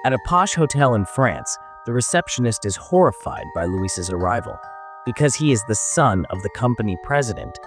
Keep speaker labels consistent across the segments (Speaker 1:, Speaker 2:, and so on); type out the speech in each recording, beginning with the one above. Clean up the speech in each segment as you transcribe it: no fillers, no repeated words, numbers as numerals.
Speaker 1: At a posh hotel in France, the receptionist is horrified by Louis's arrival. Because he is the son of the company president,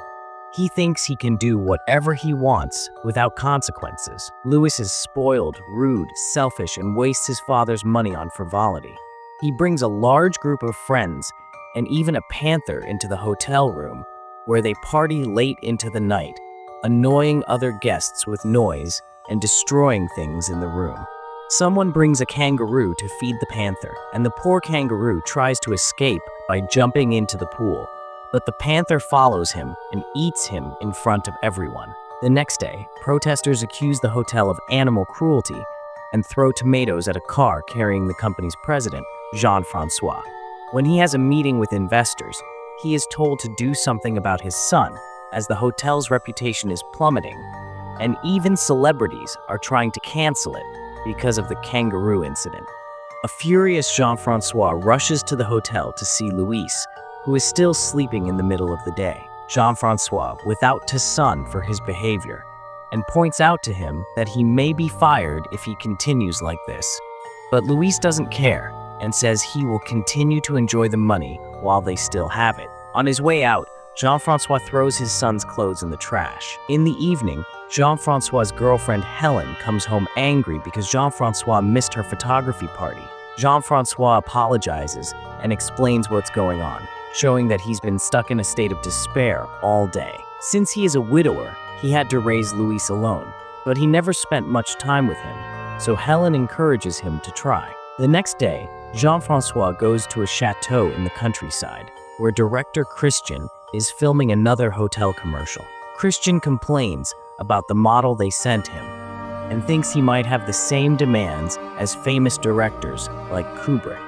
Speaker 1: he thinks he can do whatever he wants without consequences. Louis is spoiled, rude, selfish, and wastes his father's money on frivolity. He brings a large group of friends and even a panther into the hotel room, where they party late into the night, annoying other guests with noise and destroying things in the room. Someone brings a kangaroo to feed the panther, and the poor kangaroo tries to escape by jumping into the pool, but the panther follows him and eats him in front of everyone. The next day, protesters accuse the hotel of animal cruelty and throw tomatoes at a car carrying the company's president, Jean-Francois. When he has a meeting with investors, he is told to do something about his son, as the hotel's reputation is plummeting, and even celebrities are trying to cancel it because of the kangaroo incident. A furious Jean-Francois rushes to the hotel to see Louis, who is still sleeping in the middle of the day. Jean-Francois without his son for his behavior and points out to him that he may be fired if he continues like this. But Louis doesn't care and says he will continue to enjoy the money while they still have it. On his way out, Jean-Francois throws his son's clothes in the trash. In the evening, Jean-Francois's girlfriend Helen comes home angry because Jean-Francois missed her photography party. Jean-Francois apologizes and explains what's going on, showing that he's been stuck in a state of despair all day. Since he is a widower, he had to raise Louis alone, but he never spent much time with him, so Helen encourages him to try. The next day, Jean-Francois goes to a chateau in the countryside, where director Christian is filming another hotel commercial. Christian complains about the model they sent him and thinks he might have the same demands as famous directors like Kubrick.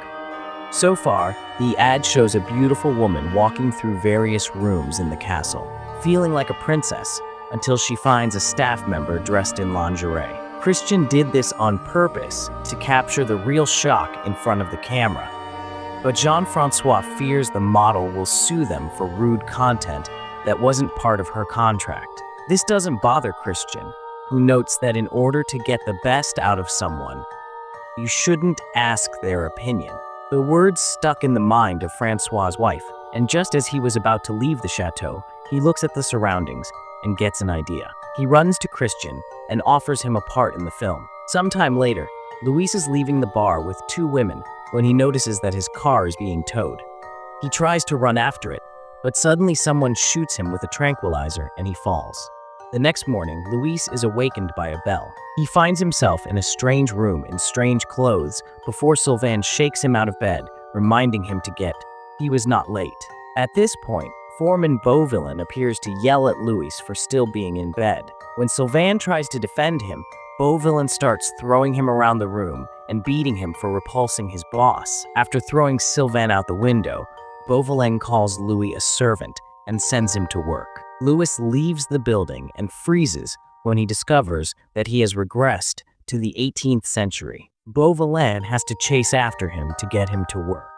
Speaker 1: So far, the ad shows a beautiful woman walking through various rooms in the castle, feeling like a princess until she finds a staff member dressed in lingerie. Christian did this on purpose to capture the real shock in front of the camera. But Jean-Francois fears the model will sue them for rude content that wasn't part of her contract. This doesn't bother Christian, who notes that in order to get the best out of someone, you shouldn't ask their opinion. The words stuck in the mind of Francois's wife, and just as he was about to leave the chateau, he looks at the surroundings and gets an idea. He runs to Christian and offers him a part in the film. Sometime later, Louis is leaving the bar with two women when he notices that his car is being towed. He tries to run after it, but suddenly someone shoots him with a tranquilizer and he falls. The next morning, Louis is awakened by a bell. He finds himself in a strange room in strange clothes before Sylvain shakes him out of bed, reminding him to get. He was not late. At this point, Foreman Beauvillain appears to yell at Louis for still being in bed. When Sylvain tries to defend him, Beauvillain starts throwing him around the room and beating him for repulsing his boss. After throwing Sylvain out the window, Beauvillain calls Louis a servant and sends him to work. Louis leaves the building and freezes when he discovers that he has regressed to the 18th century. Beauvillain has to chase after him to get him to work.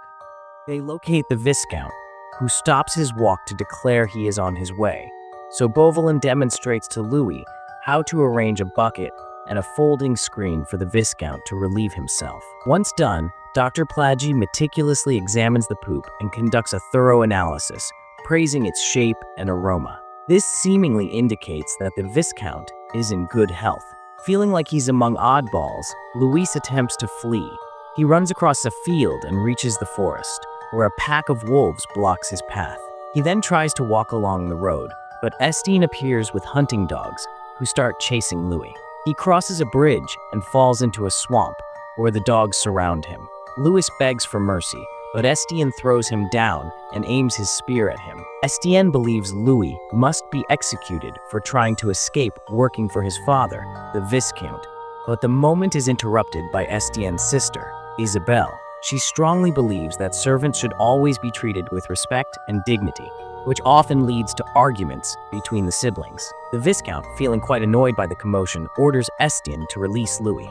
Speaker 1: They locate the Viscount, who stops his walk to declare he is on his way. So Beauvillain demonstrates to Louis how to arrange a bucket and a folding screen for the Viscount to relieve himself. Once done, Dr. Plagy meticulously examines the poop and conducts a thorough analysis, praising its shape and aroma. This seemingly indicates that the Viscount is in good health. Feeling like he's among oddballs, Louis attempts to flee. He runs across a field and reaches the forest, where a pack of wolves blocks his path. He then tries to walk along the road, but Estienne appears with hunting dogs, who start chasing Louis. He crosses a bridge and falls into a swamp, where the dogs surround him. Louis begs for mercy, but Estienne throws him down and aims his spear at him. Estienne believes Louis must be executed for trying to escape working for his father, the Viscount. But the moment is interrupted by Estienne's sister, Isabelle. She strongly believes that servants should always be treated with respect and dignity, which often leads to arguments between the siblings. The Viscount, feeling quite annoyed by the commotion, orders Estienne to release Louis.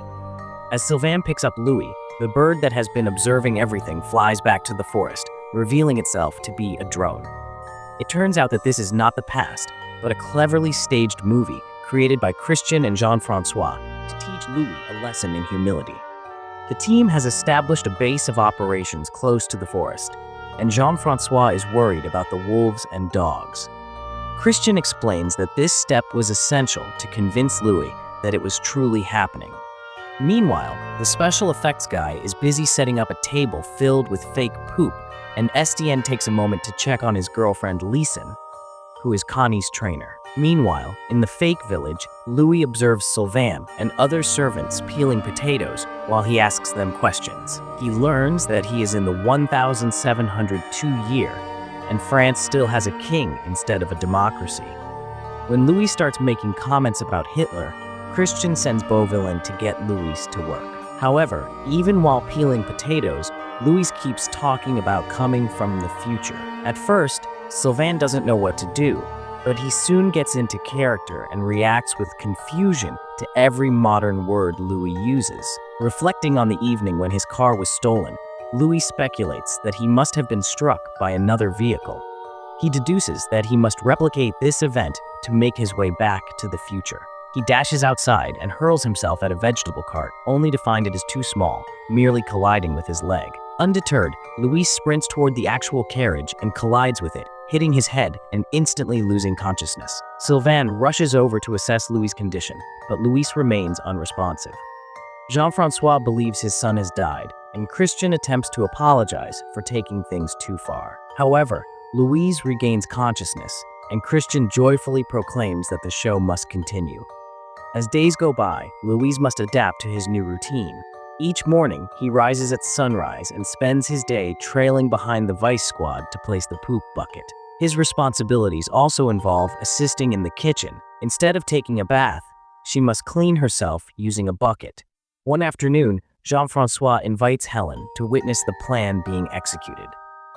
Speaker 1: As Sylvain picks up Louis, the bird that has been observing everything flies back to the forest, revealing itself to be a drone. It turns out that this is not the past, but a cleverly staged movie created by Christian and Jean-Francois to teach Louis a lesson in humility. The team has established a base of operations close to the forest, and Jean-Francois is worried about the wolves and dogs. Christian explains that this step was essential to convince Louis that it was truly happening. Meanwhile, the special effects guy is busy setting up a table filled with fake poop, and Estienne takes a moment to check on his girlfriend Lisen, who is Connie's trainer. Meanwhile, in the fake village, Louis observes Sylvain and other servants peeling potatoes while he asks them questions. He learns that he is in the 1702 year, and France still has a king instead of a democracy. When Louis starts making comments about Hitler, Christian sends Beauvillain to get Louis to work. However, even while peeling potatoes, Louis keeps talking about coming from the future. At first, Sylvain doesn't know what to do, but he soon gets into character and reacts with confusion to every modern word Louis uses. Reflecting on the evening when his car was stolen, Louis speculates that he must have been struck by another vehicle. He deduces that he must replicate this event to make his way back to the future. He dashes outside and hurls himself at a vegetable cart, only to find it is too small, merely colliding with his leg. Undeterred, Louis sprints toward the actual carriage and collides with it, hitting his head and instantly losing consciousness. Sylvain rushes over to assess Louis' condition, but Louis remains unresponsive. Jean-Francois believes his son has died, and Christian attempts to apologize for taking things too far. However, Louise regains consciousness, and Christian joyfully proclaims that the show must continue. As days go by, Louise must adapt to his new routine. Each morning, he rises at sunrise and spends his day trailing behind the vice squad to place the poop bucket. His responsibilities also involve assisting in the kitchen. Instead of taking a bath, she must clean herself using a bucket. One afternoon, Jean-Francois invites Helen to witness the plan being executed.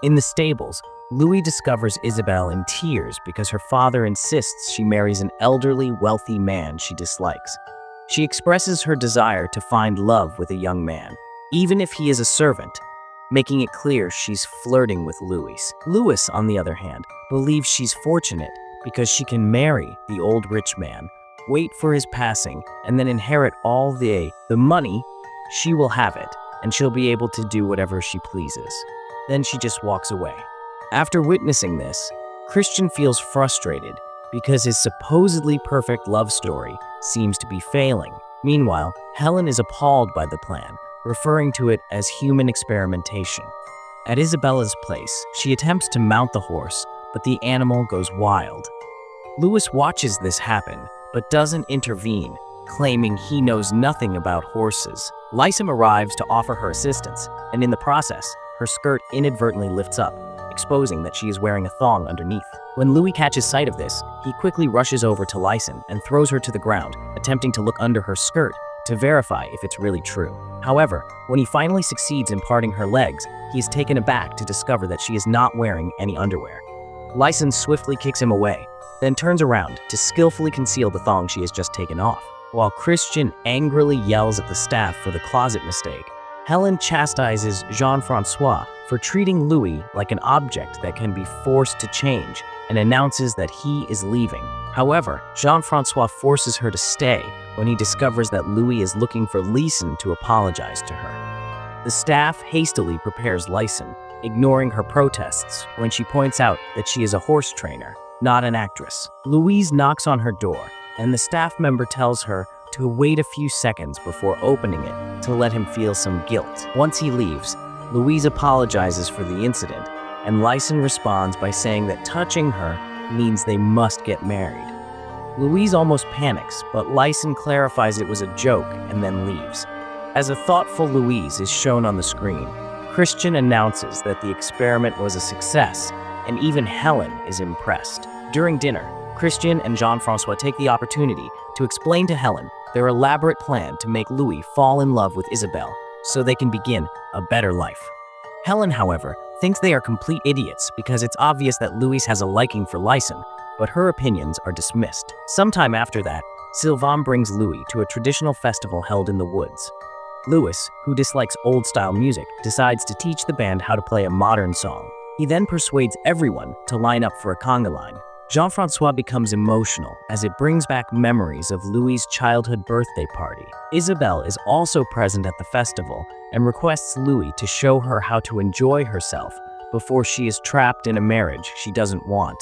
Speaker 1: In the stables, Louis discovers Isabelle in tears because her father insists she marries an elderly, wealthy man she dislikes. She expresses her desire to find love with a young man, even if he is a servant, making it clear she's flirting with Louis. Louis, on the other hand, believes she's fortunate because she can marry the old rich man, wait for his passing, and then inherit all the money. She will have it, and she'll be able to do whatever she pleases. Then she just walks away. After witnessing this, Christian feels frustrated because his supposedly perfect love story seems to be failing. Meanwhile, Helen is appalled by the plan, referring to it as human experimentation. At Isabella's place, she attempts to mount the horse, but the animal goes wild. Louis watches this happen, but doesn't intervene, claiming he knows nothing about horses. Lysum arrives to offer her assistance, and in the process, her skirt inadvertently lifts up, exposing that she is wearing a thong underneath. When Louis catches sight of this, he quickly rushes over to Lysum and throws her to the ground, attempting to look under her skirt to verify if it's really true. However, when he finally succeeds in parting her legs, he is taken aback to discover that she is not wearing any underwear. Lysum swiftly kicks him away, then turns around to skillfully conceal the thong she has just taken off. While Christian angrily yells at the staff for the closet mistake, Helen chastises Jean-Francois for treating Louis like an object that can be forced to change and announces that he is leaving. However, Jean-Francois forces her to stay when he discovers that Louis is looking for Lysum to apologize to her. The staff hastily prepares Lysum, ignoring her protests when she points out that she is a horse trainer, not an actress. Louise knocks on her door, and the staff member tells her to wait a few seconds before opening it to let him feel some guilt. Once he leaves, Louise apologizes for the incident, and Lysum responds by saying that touching her means they must get married. Louise almost panics, but Lysum clarifies it was a joke and then leaves. As a thoughtful Louise is shown on the screen, Christian announces that the experiment was a success, and even Helen is impressed. During dinner, Christian and Jean-Francois take the opportunity to explain to Helen their elaborate plan to make Louis fall in love with Isabelle so they can begin a better life. Helen, however, thinks they are complete idiots because it's obvious that Louis has a liking for Lysum, but her opinions are dismissed. Sometime after that, Sylvain brings Louis to a traditional festival held in the woods. Louis, who dislikes old-style music, decides to teach the band how to play a modern song. He then persuades everyone to line up for a conga line. Jean-Francois becomes emotional as it brings back memories of Louis's childhood birthday party. Isabelle is also present at the festival and requests Louis to show her how to enjoy herself before she is trapped in a marriage she doesn't want.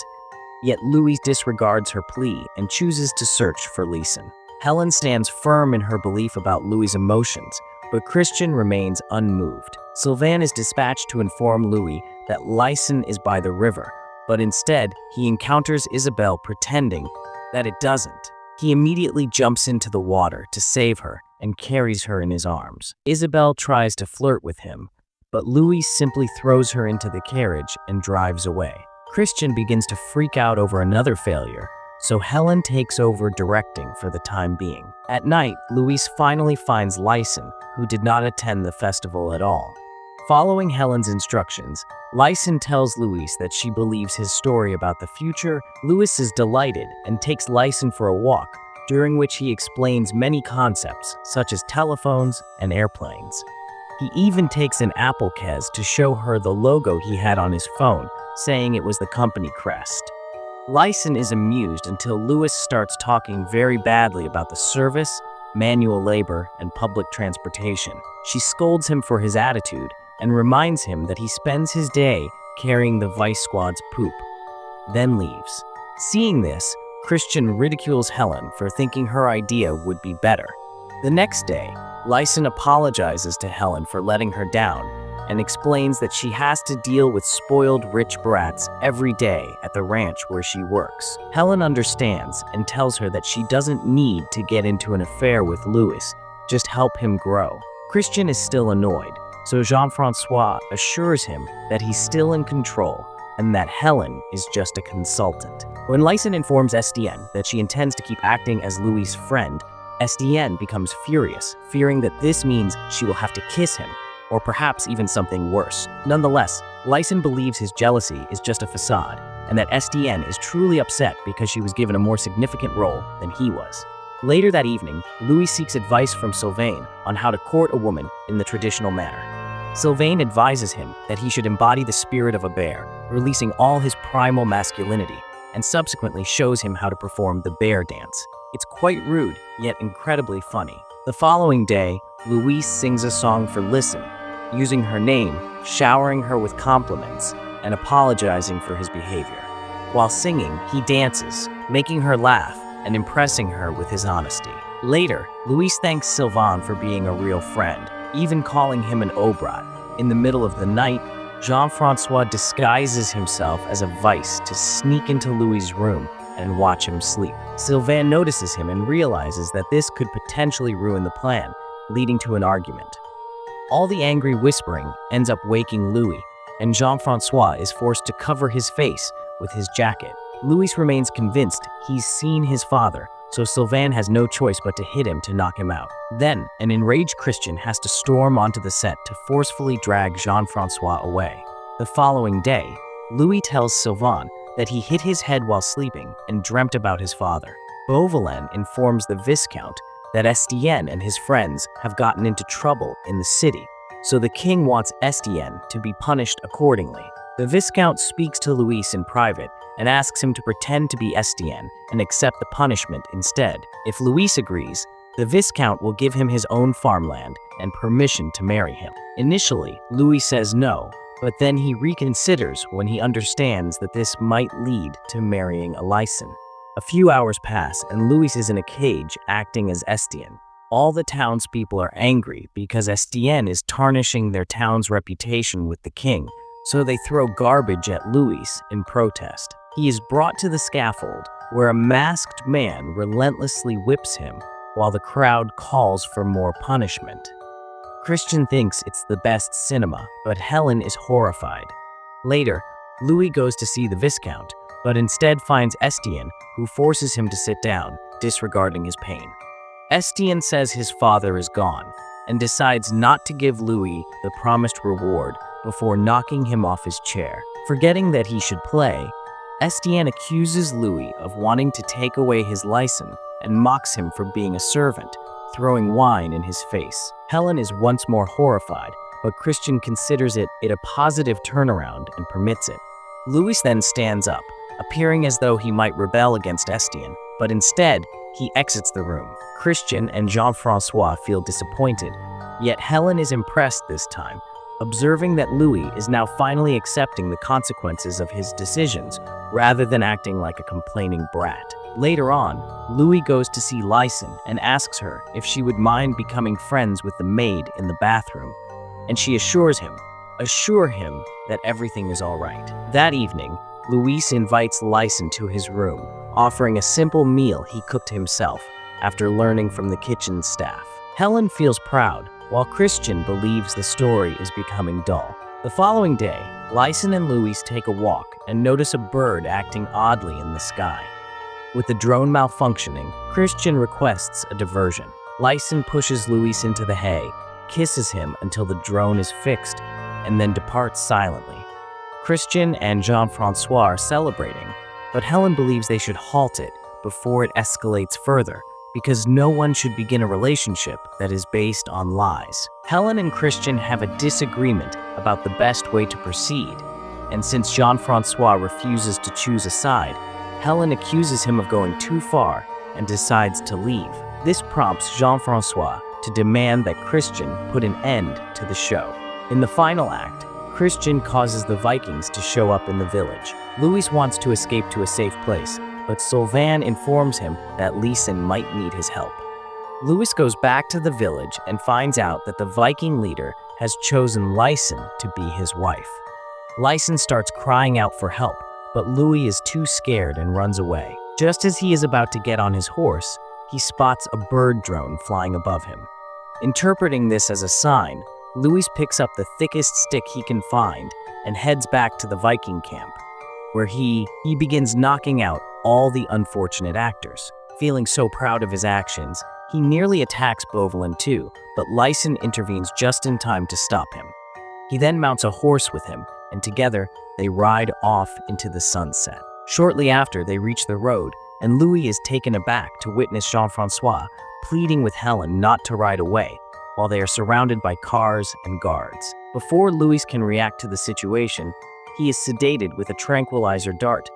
Speaker 1: Yet Louis disregards her plea and chooses to search for Lyson. Helen stands firm in her belief about Louis's emotions, but Christian remains unmoved. Sylvain is dispatched to inform Louis that Lyson is by the river, but instead, he encounters Isabelle pretending that it doesn't. He immediately jumps into the water to save her and carries her in his arms. Isabelle tries to flirt with him, but Louis simply throws her into the carriage and drives away. Christian begins to freak out over another failure, so Helen takes over directing for the time being. At night, Louis finally finds Lyson, who did not attend the festival at all. Following Helen's instructions, Lyson tells Louis that she believes his story about the future. Louis is delighted and takes Lyson for a walk, during which he explains many concepts, such as telephones and airplanes. He even takes an apple kes to show her the logo he had on his phone, saying it was the company crest. Lyson is amused until Louis starts talking very badly about the service, manual labor, and public transportation. She scolds him for his attitude and reminds him that he spends his day carrying the vice squad's poop, then leaves. Seeing this, Christian ridicules Helen for thinking her idea would be better. The next day, Lyson apologizes to Helen for letting her down and explains that she has to deal with spoiled rich brats every day at the ranch where she works. Helen understands and tells her that she doesn't need to get into an affair with Louis, just help him grow. Christian is still annoyed, so Jean-Francois assures him that he's still in control and that Helen is just a consultant. When Lyson informs Estienne that she intends to keep acting as Louis' friend, Estienne becomes furious, fearing that this means she will have to kiss him, or perhaps even something worse. Nonetheless, Lyson believes his jealousy is just a facade, and that Estienne is truly upset because she was given a more significant role than he was. Later that evening, Louis seeks advice from Sylvain on how to court a woman in the traditional manner. Sylvain advises him that he should embody the spirit of a bear, releasing all his primal masculinity, and subsequently shows him how to perform the bear dance. It's quite rude, yet incredibly funny. The following day, Louise sings a song for Lyson, using her name, showering her with compliments, and apologizing for his behavior. While singing, he dances, making her laugh and impressing her with his honesty. Later, Louise thanks Sylvain for being a real friend, even calling him an obrat. In the middle of the night, Jean-Francois disguises himself as a vice to sneak into Louis' room and watch him sleep. Sylvain notices him and realizes that this could potentially ruin the plan, leading to an argument. All the angry whispering ends up waking Louis, and Jean-Francois is forced to cover his face with his jacket. Louis remains convinced he's seen his father, so Sylvain has no choice but to hit him to knock him out. Then, an enraged Christian has to storm onto the set to forcefully drag Jean-Francois away. The following day, Louis tells Sylvain that he hit his head while sleeping and dreamt about his father. Beauvillain informs the Viscount that Estienne and his friends have gotten into trouble in the city, so the king wants Estienne to be punished accordingly. The Viscount speaks to Louis in private and asks him to pretend to be Estienne and accept the punishment instead. If Louis agrees, the Viscount will give him his own farmland and permission to marry him. Initially, Louis says no, but then he reconsiders when he understands that this might lead to marrying a Lyson. A few hours pass and Louis is in a cage acting as Estienne. All the townspeople are angry because Estienne is tarnishing their town's reputation with the king, so they throw garbage at Louis in protest. He is brought to the scaffold, where a masked man relentlessly whips him while the crowd calls for more punishment. Christian thinks it's the best cinema, but Helen is horrified. Later, Louis goes to see the Viscount, but instead finds Estienne, who forces him to sit down, disregarding his pain. Estienne says his father is gone, and decides not to give Louis the promised reward before knocking him off his chair. Forgetting that he should play, Estienne accuses Louis of wanting to take away his Lyson and mocks him for being a servant, throwing wine in his face. Helen is once more horrified, but Christian considers it a positive turnaround and permits it. Louis then stands up, appearing as though he might rebel against Estienne, but instead, he exits the room. Christian and Jean-Francois feel disappointed, yet Helen is impressed this time, observing that Louis is now finally accepting the consequences of his decisions rather than acting like a complaining brat. Later on, Louis goes to see Lyson and asks her if she would mind becoming friends with the maid in the bathroom, and she assure him that everything is all right. That evening, Louis invites Lyson to his room, offering a simple meal he cooked himself after learning from the kitchen staff. Helen feels proud, while Christian believes the story is becoming dull. The following day, Lyson and Louis take a walk and notice a bird acting oddly in the sky. With the drone malfunctioning, Christian requests a diversion. Lyson pushes Louis into the hay, kisses him until the drone is fixed, and then departs silently. Christian and Jean-Francois are celebrating, but Helen believes they should halt it before it escalates further, because no one should begin a relationship that is based on lies. Helen and Christian have a disagreement about the best way to proceed, and since Jean-Francois refuses to choose a side, Helen accuses him of going too far and decides to leave. This prompts Jean-Francois to demand that Christian put an end to the show. In the final act, Christian causes the Vikings to show up in the village. Louis wants to escape to a safe place, but Sylvain informs him that Lyson might need his help. Louis goes back to the village and finds out that the Viking leader has chosen Lyson to be his wife. Lyson starts crying out for help, but Louis is too scared and runs away. Just as he is about to get on his horse, he spots a bird drone flying above him. Interpreting this as a sign, Louis picks up the thickest stick he can find and heads back to the Viking camp, where he begins knocking out all the unfortunate actors. Feeling so proud of his actions, he nearly attacks Beauvalin too, but Lyson intervenes just in time to stop him. He then mounts a horse with him, and together they ride off into the sunset. Shortly after, they reach the road, and Louis is taken aback to witness Jean-Francois pleading with Helen not to ride away, while they are surrounded by cars and guards. Before Louis can react to the situation, he is sedated with a tranquilizer dart.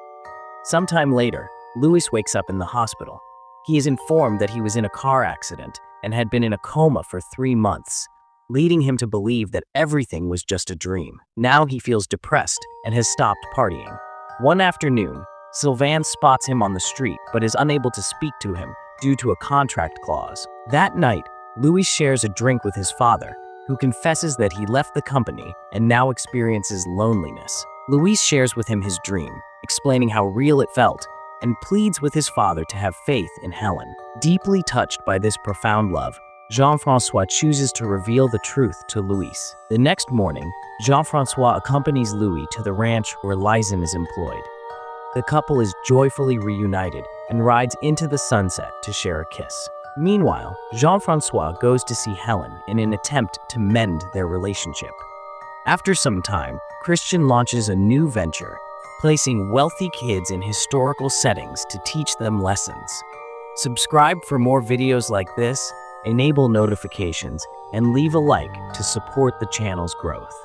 Speaker 1: Sometime later, Louis wakes up in the hospital. He is informed that he was in a car accident and had been in a coma for 3 months, leading him to believe that everything was just a dream. Now he feels depressed and has stopped partying. One afternoon, Sylvain spots him on the street but is unable to speak to him due to a contract clause. That night, Louis shares a drink with his father, who confesses that he left the company and now experiences loneliness. Louis shares with him his dream, explaining how real it felt, and pleads with his father to have faith in Helen. Deeply touched by this profound love, Jean-Francois chooses to reveal the truth to Louis. The next morning, Jean-Francois accompanies Louis to the ranch where Lyson is employed. The couple is joyfully reunited and rides into the sunset to share a kiss. Meanwhile, Jean-Francois goes to see Helen in an attempt to mend their relationship. After some time, Christian launches a new venture, placing wealthy kids in historical settings to teach them lessons. Subscribe for more videos like this, enable notifications, and leave a like to support the channel's growth.